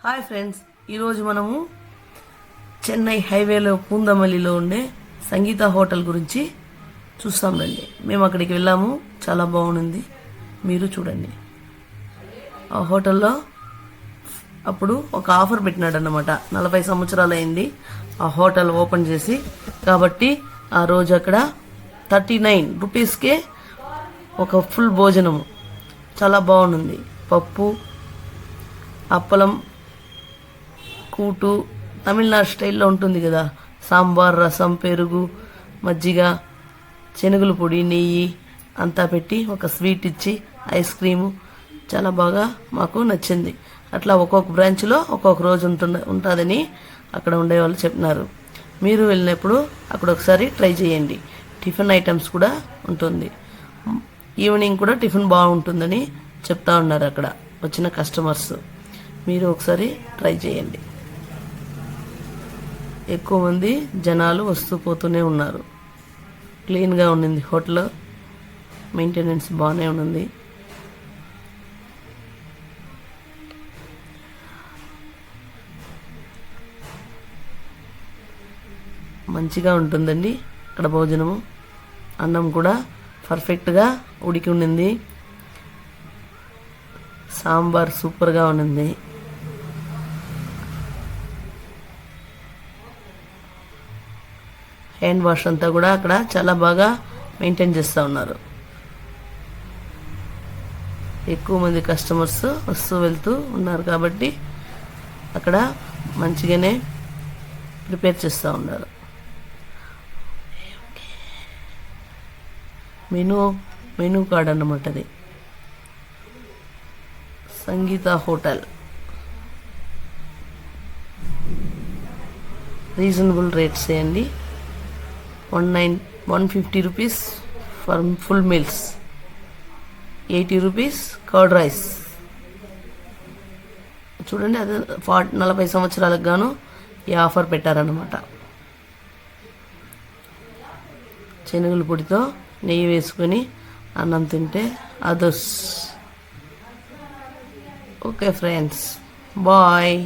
Hi friends, ఈరోజు మనము చెన్నై హైవేలో పూందమల్లిలో ఉండే సంగీత హోటల్ గురించి చూస్తాం రండి. మేము అక్కడికి వెళ్ళాము, చాలా బాగుంది, మీరు చూడండి. ఆ హోటల్లో అప్పుడు ఒక ఆఫర్ పెట్టినాడు అన్నమాట. 40 సంవత్సరాలు అయింది ఆ హోటల్ ఓపెన్ చేసి, కాబట్టి ఆ రోజు అక్కడ 39 రూపీస్కే ఒక ఫుల్ భోజనము, చాలా బాగుంది. పప్పు, అప్పలం, కూటు, తమిళనాడు స్టైల్లో ఉంటుంది కదా, సాంబార్, రసం, పెరుగు, మజ్జిగ, శనగల పొడి, నెయ్యి అంతా పెట్టి ఒక స్వీట్ ఇచ్చి ఐస్ క్రీము, చాలా బాగా మాకు నచ్చింది. అట్లా ఒక్కొక్క బ్రాంచ్లో ఒక్కొక్క రోజు ఉంటుందని అక్కడ ఉండేవాళ్ళు చెప్పినారు. మీరు వెళ్ళినప్పుడు అక్కడ ఒకసారి ట్రై చేయండి. టిఫిన్ ఐటమ్స్ కూడా ఉంటుంది, ఈవినింగ్ కూడా టిఫిన్ బాగుంటుందని చెప్తా ఉన్నారు అక్కడ వచ్చిన కస్టమర్స్. మీరు ఒకసారి ట్రై చేయండి. ఎక్కువ మంది జనాలు వస్తూ పోతూనే ఉన్నారు. క్లీన్గా ఉండింది హోటల్, మెయింటెనెన్స్ బాగానే ఉంది. మంచిగా ఉంటుందండి అక్కడ భోజనము. అన్నం కూడా పర్ఫెక్ట్గా ఉడికి ఉండింది. సాంబార్ సూపర్గా ఉండింది. హ్యాండ్ వాష్ అంతా కూడా అక్కడ చాలా బాగా మెయింటైన్ చేస్తూ ఉన్నారు. ఎక్కువ మంది కస్టమర్స్ వస్తూ వెళ్తూ ఉన్నారు కాబట్టి అక్కడ మంచిగానే ప్రిపేర్ చేస్తూ ఉన్నారు. మెనూ కార్డ్ అన్నమాట అది. సంగీత హోటల్, రీజనబుల్ రేట్స్ అండి. 150 rupees for full meals, 80 rupees curd rice. చూడండి, అదే 40 సంవత్సరాలకు గాను ఈ ఆఫర్ పెట్టారన్నమాట. శనగల పొడితో నెయ్యి వేసుకొని అన్నం తింటే అదర్స్. Okay friends, bye.